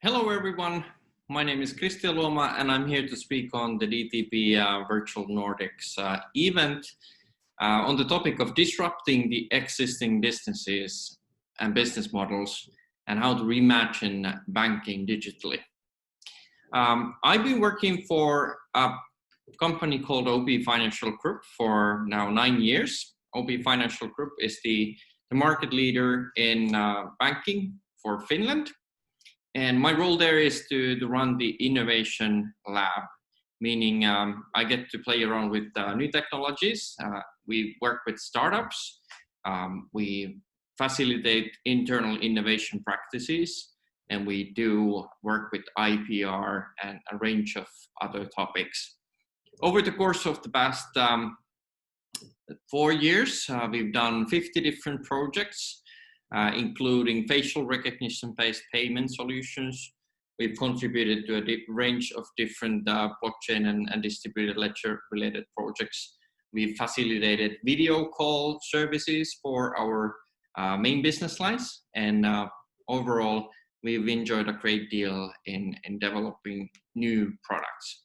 Hello everyone, my name is Kristian Luoma and I'm here to speak on the DTB Virtual Nordics event on the topic of disrupting the existing businesses and business models and how to reimagine banking digitally. I've been working for a company called OP Financial Group for now 9 years. OP Financial Group is the market leader in banking for Finland. And my role there is to run the innovation lab, meaning I get to play around with new technologies. We work with startups. We facilitate internal innovation practices, and we do work with IPR and a range of other topics. Over the course of the past 4 years, we've done 50 different projects, including facial recognition-based payment solutions. We've contributed to a range of different blockchain and distributed ledger-related projects. We've facilitated video call services for our main business lines, and overall, we've enjoyed a great deal in developing new products.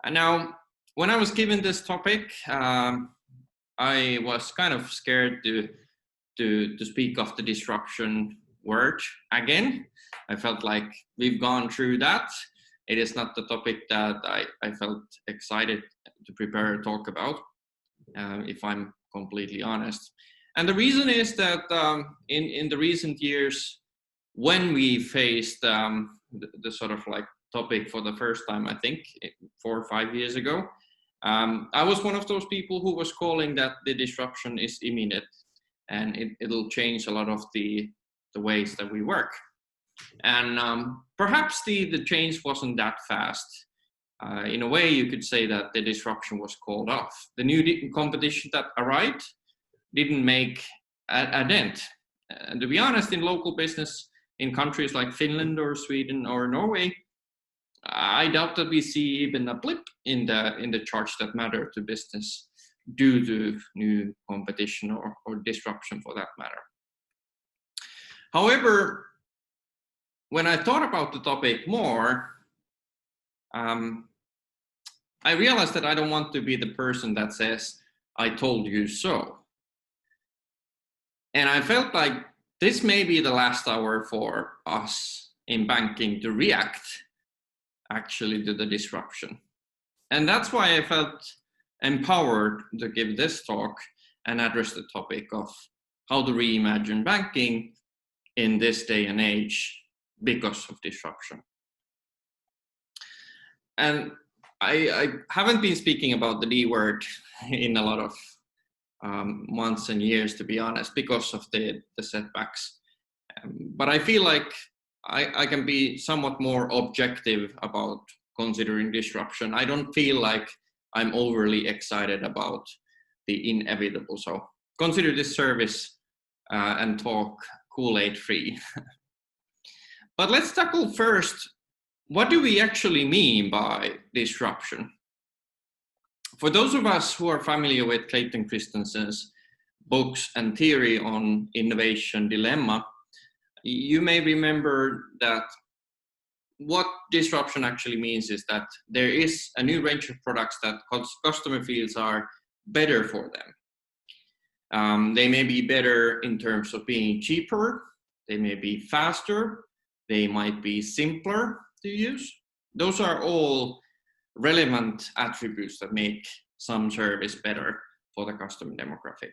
And now, when I was given this topic, I was kind of scared to speak of the disruption word again. I felt like we've gone through that. It is not the topic that I felt excited to prepare a talk about, if I'm completely honest. And the reason is that in the recent years, when we faced the sort of like topic for the first time, I think 4 or 5 years ago, I was one of those people who was calling that the disruption is imminent. And it'll change a lot of the ways that we work. And perhaps the change wasn't that fast. In a way, you could say that the disruption was called off. The new competition that arrived didn't make a dent. And to be honest, in local business, in countries like Finland or Sweden or Norway, I doubt that we see even a blip in the charts that matter to business due to new competition or disruption for that matter. However, when I thought about the topic more, I realized that I don't want to be the person that says, "I told you so." And I felt like this may be the last hour for us in banking to react actually to the disruption. And that's why I felt empowered to give this talk and address the topic of how to reimagine banking in this day and age because of disruption. And I haven't been speaking about the D word in a lot of months and years, to be honest, because of the setbacks. But I feel like I can be somewhat more objective about considering disruption. I don't feel like I'm overly excited about the inevitable. So consider this service and talk Kool-Aid free. But let's tackle first, what do we actually mean by disruption? For those of us who are familiar with Clayton Christensen's books and theory on innovation dilemma, you may remember that what disruption actually means is that there is a new range of products that customer feels are better for them. They may be better in terms of being cheaper, they may be faster, they might be simpler to use. Those are all relevant attributes that make some service better for the customer demographic.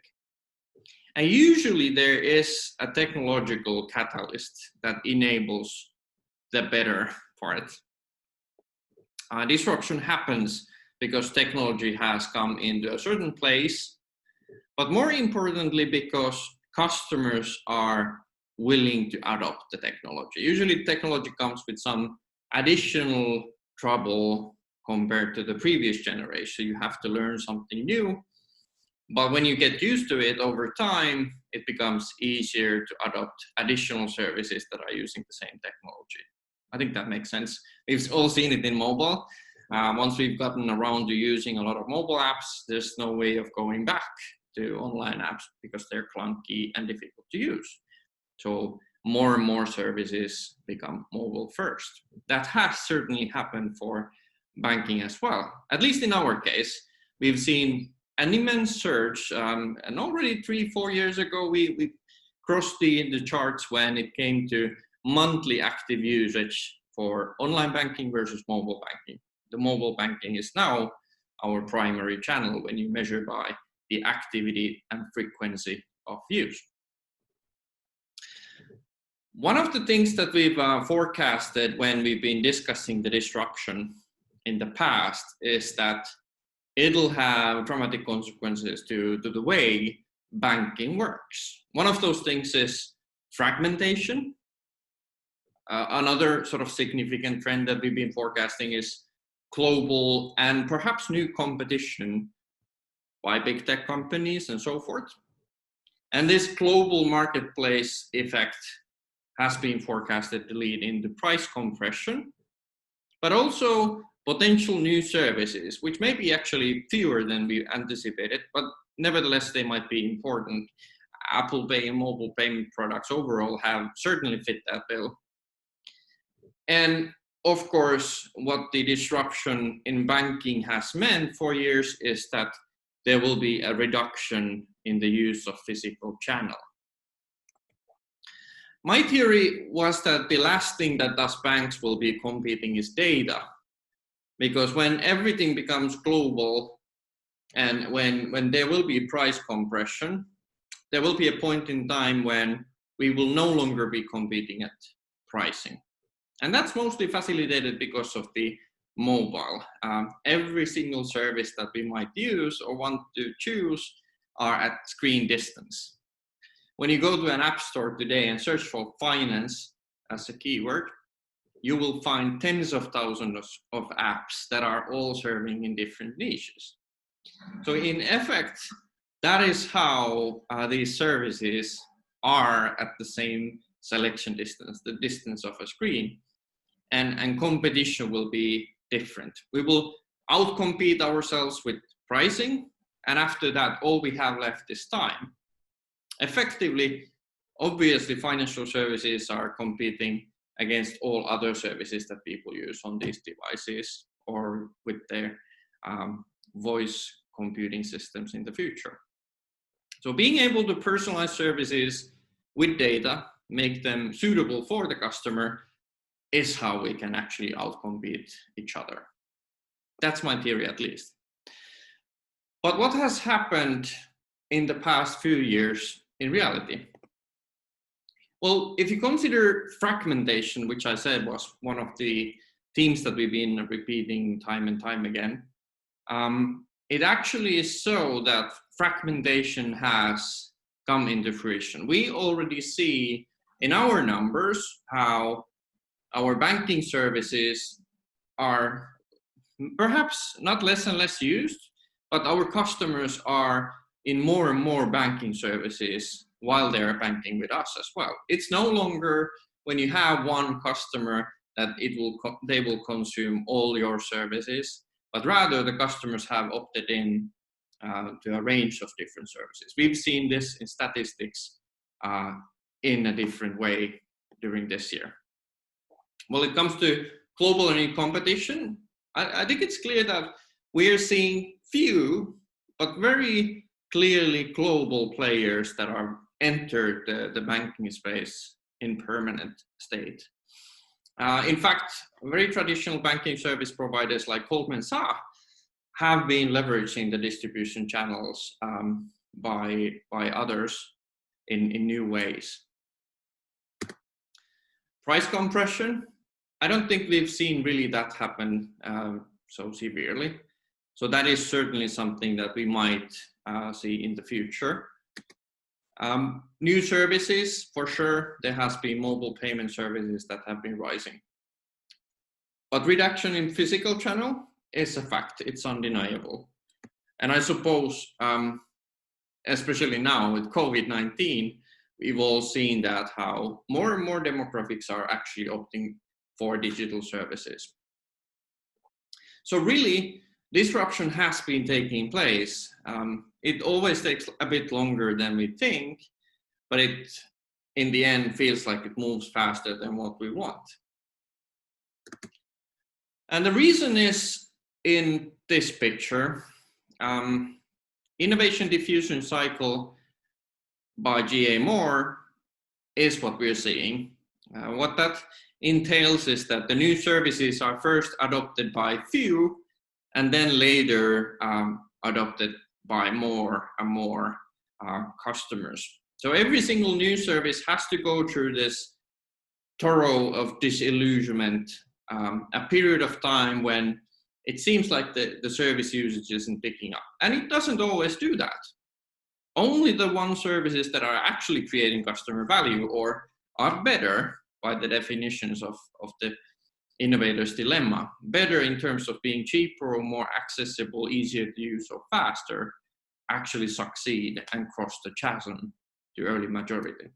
And usually there is a technological catalyst that enables the better part. Disruption happens because technology has come into a certain place, but more importantly, because customers are willing to adopt the technology. Usually technology comes with some additional trouble compared to the previous generation. You have to learn something new, but when you get used to it over time, it becomes easier to adopt additional services that are using the same technology. I think that makes sense. We've all seen it in mobile. Once we've gotten around to using a lot of mobile apps, there's no way of going back to online apps because they're clunky and difficult to use. So more and more services become mobile first. That has certainly happened for banking as well. At least in our case, we've seen an immense surge, and already 3-4 years ago, we crossed the charts when it came to monthly active usage for online banking versus mobile banking. The mobile banking is now our primary channel when you measure by the activity and frequency of use. One of the things that we've forecasted when we've been discussing the disruption in the past is that it'll have dramatic consequences to the way banking works. One of those things is fragmentation. Another sort of significant trend that we've been forecasting is global and perhaps new competition by big tech companies and so forth. And this global marketplace effect has been forecasted to lead into price compression, but also potential new services, which may be actually fewer than we anticipated, but nevertheless, they might be important. Apple Pay and mobile payment products overall have certainly fit that bill. And of course, what the disruption in banking has meant for years is that there will be a reduction in the use of physical channel. My theory was that the last thing that us banks will be competing is data, because when everything becomes global and when there will be price compression, there will be a point in time when we will no longer be competing at pricing. And that's mostly facilitated because of the mobile. Every single service that we might use or want to choose are at screen distance. When you go to an app store today and search for finance as a keyword, you will find tens of thousands of apps that are all serving in different niches. So in effect, that is how these services are at the same selection distance, the distance of a screen, and competition will be different. We will outcompete ourselves with pricing, and after that, all we have left is time. Effectively, obviously, financial services are competing against all other services that people use on these devices or with their voice computing systems in the future. So being able to personalize services with data, make them suitable for the customer, is how we can actually outcompete each other. That's my theory, at least. But what has happened in the past few years in reality? Well, if you consider fragmentation, which I said was one of the themes that we've been repeating time and time again, it actually is so that fragmentation has come into fruition. We already see in our numbers how our banking services are perhaps not less and less used, but our customers are in more and more banking services while they're banking with us as well. It's no longer when you have one customer that they will consume all your services, but rather the customers have opted in to a range of different services. We've seen this in statistics in a different way during this year. When it comes to global and new competition, I think it's clear that we're seeing few, but very clearly global players that are entered the banking space in permanent state. In fact, very traditional banking service providers like Goldman Sachs have been leveraging the distribution channels by others in new ways. Price compression, I don't think we've seen really that happen so severely. So that is certainly something that we might see in the future. New services, for sure, there has been mobile payment services that have been rising. But reduction in physical channel is a fact, it's undeniable. And I suppose, especially now with COVID-19, we've all seen that how more and more demographics are actually opting for digital services. So really, disruption has been taking place. It always takes a bit longer than we think, but it in the end feels like it moves faster than what we want. And the reason is in this picture. Innovation diffusion cycle by G.A. Moore is what we're seeing. What that entails is that the new services are first adopted by few and then later adopted by more and more customers. So every single new service has to go through this thorough of disillusionment, a period of time when it seems like the service usage isn't picking up. And it doesn't always do that. Only the one services that are actually creating customer value or are better by the definitions of the innovator's dilemma, better in terms of being cheaper or more accessible, easier to use or faster, actually succeed and cross the chasm to early majority.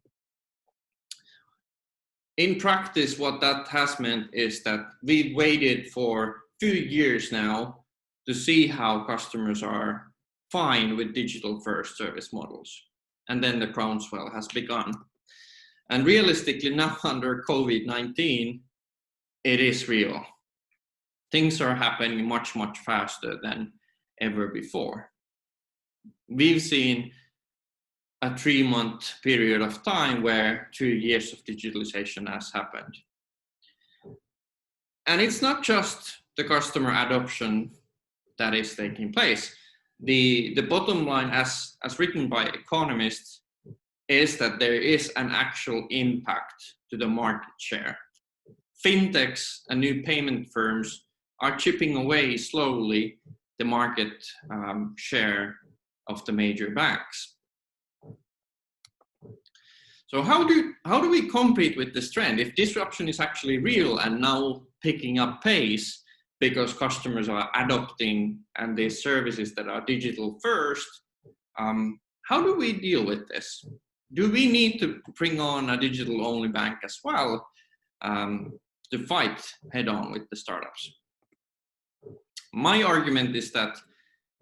In practice, what that has meant is that we've waited for few years now to see how customers are fine with digital first service models. And then the groundswell has begun. And realistically now under COVID-19, it is real. Things are happening much, much faster than ever before. We've seen a 3-month period of time where 2 years of digitalization has happened. And it's not just the customer adoption that is taking place. The bottom line, as written by economists, is that there is an actual impact to the market share. Fintechs and new payment firms are chipping away slowly the market share of the major banks. So how do we compete with this trend? If disruption is actually real and now picking up pace because customers are adopting and these services that are digital first, how do we deal with this? Do we need to bring on a digital only bank as well to fight head on with the startups? My argument is that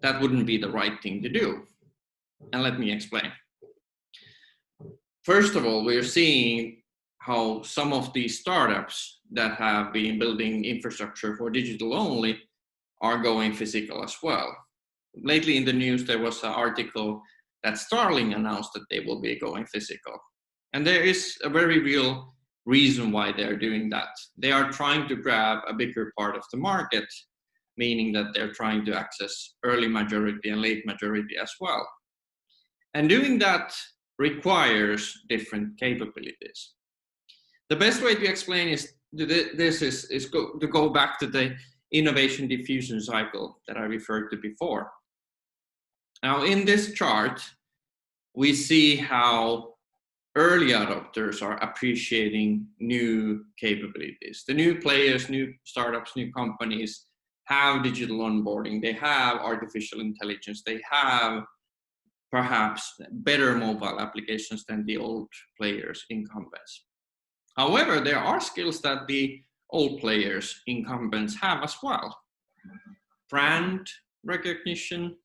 that wouldn't be the right thing to do. And let me explain. First of all, we're seeing how some of these startups that have been building infrastructure for digital only are going physical as well. Lately in the news, there was an article that Starling announced that they will be going physical. And there is a very real reason why they're doing that. They are trying to grab a bigger part of the market, meaning that they're trying to access early majority and late majority as well. And doing that requires different capabilities. The best way to explain is to go back to the innovation diffusion cycle that I referred to before. Now in this chart, we see how early adopters are appreciating new capabilities. The new players, new startups, new companies have digital onboarding, they have artificial intelligence, they have perhaps better mobile applications than the old players, incumbents. However, there are skills that the old players, incumbents have as well. Brand recognition,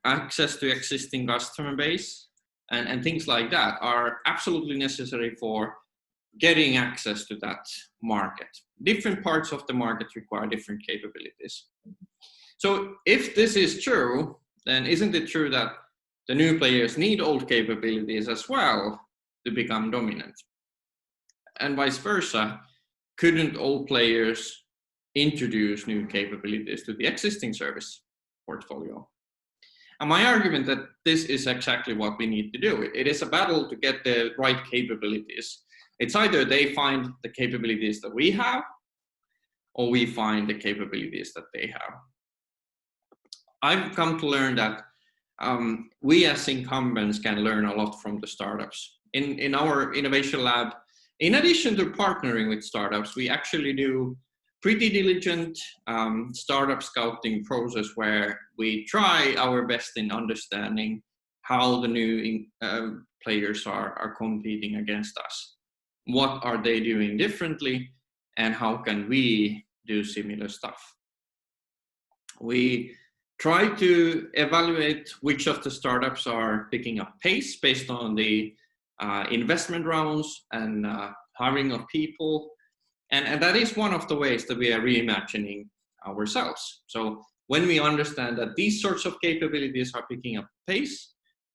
access to existing customer base, and things like that are absolutely necessary for getting access to that market. Different parts of the market require different capabilities. So if this is true, then isn't it true that the new players need old capabilities as well to become dominant? And vice versa, couldn't old players introduce new capabilities to the existing service portfolio? And my argument that this is exactly what we need to do. It is a battle to get the right capabilities. It's either they find the capabilities that we have, or we find the capabilities that they have. I've come to learn that we as incumbents can learn a lot from the startups. In our innovation lab, in addition to partnering with startups, we actually do pretty diligent startup scouting process where we try our best in understanding how the new players are competing against us. What are they doing differently, and how can we do similar stuff? We try to evaluate which of the startups are picking up pace based on the investment rounds and hiring of people. And that is one of the ways that we are reimagining ourselves. So when we understand that these sorts of capabilities are picking up pace,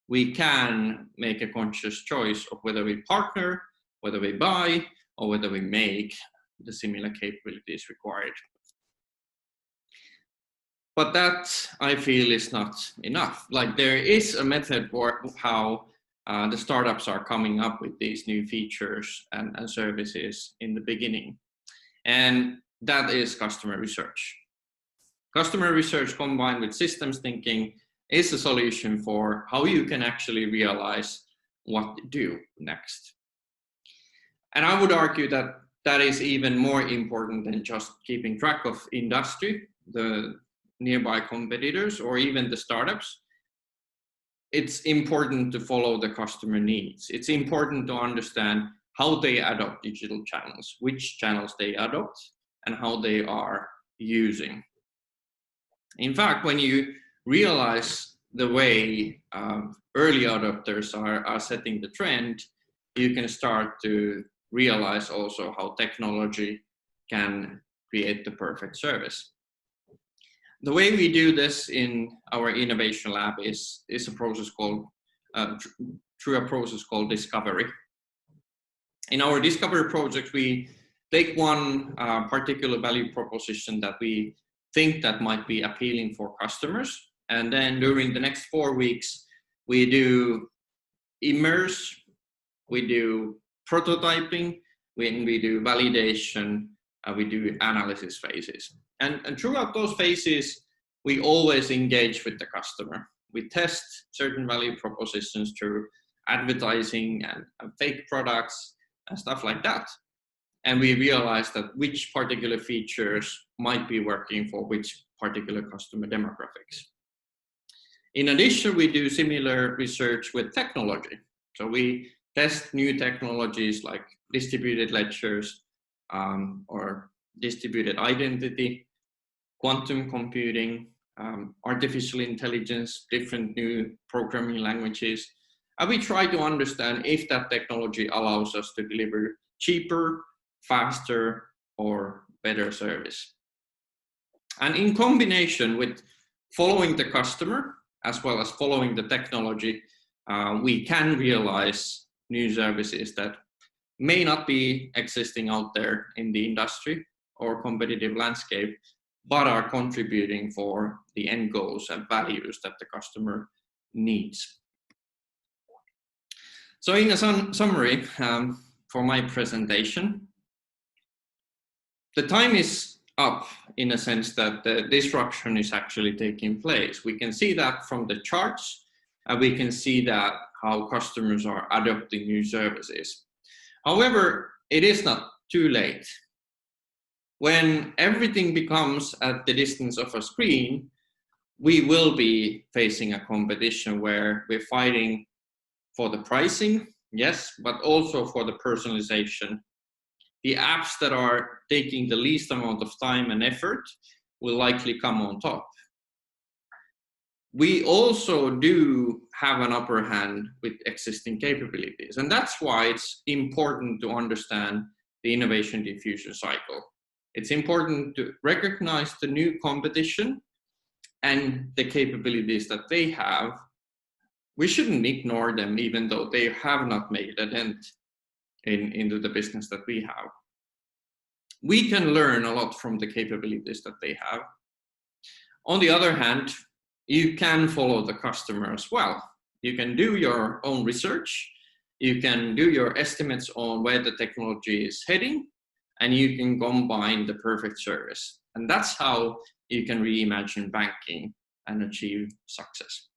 we can make a conscious choice of whether we partner, whether we buy, or whether we make the similar capabilities required. But that, I feel, is not enough. Like, there is a method for how the startups are coming up with these new features and services in the beginning. And that is customer research. Customer research combined with systems thinking is a solution for how you can actually realize what to do next. And I would argue that that is even more important than just keeping track of industry, the nearby competitors, or even the startups. It's important to follow the customer needs. It's important to understand how they adopt digital channels, which channels they adopt, and how they are using. In fact, when you realize the way early adopters are setting the trend, you can start to realize also how technology can create the perfect service. The way we do this in our innovation lab is a process called, through a process called discovery. In our discovery project, we take one particular value proposition that we think that might be appealing for customers. And then during the next 4 weeks, we do immerse, we do prototyping, we do validation, we do analysis phases. And throughout those phases, we always engage with the customer. We test certain value propositions through advertising and fake products and stuff like that. And we realize that which particular features might be working for which particular customer demographics. In addition, we do similar research with technology. So we test new technologies like distributed ledgers or distributed identity, quantum computing, artificial intelligence, different new programming languages. And we try to understand if that technology allows us to deliver cheaper, faster, or better service. And in combination with following the customer, as well as following the technology, we can realize new services that may not be existing out there in the industry or competitive landscape, but are contributing for the end goals and values that the customer needs. So in a summary for my presentation, the time is up in a sense that the disruption is actually taking place. We can see that from the charts, and we can see that how customers are adopting new services. However, it is not too late. When everything becomes at the distance of a screen, we will be facing a competition where we're fighting for the pricing, yes, but also for the personalization. The apps that are taking the least amount of time and effort will likely come on top. We also do have an upper hand with existing capabilities, and that's why it's important to understand the innovation diffusion cycle. It's important to recognize the new competition and the capabilities that they have. We shouldn't ignore them, even though they have not made a dent into the business that we have. We can learn a lot from the capabilities that they have. On the other hand, you can follow the customer as well. You can do your own research. You can do your estimates on where the technology is heading, and you can combine the perfect service. And that's how you can reimagine banking and achieve success.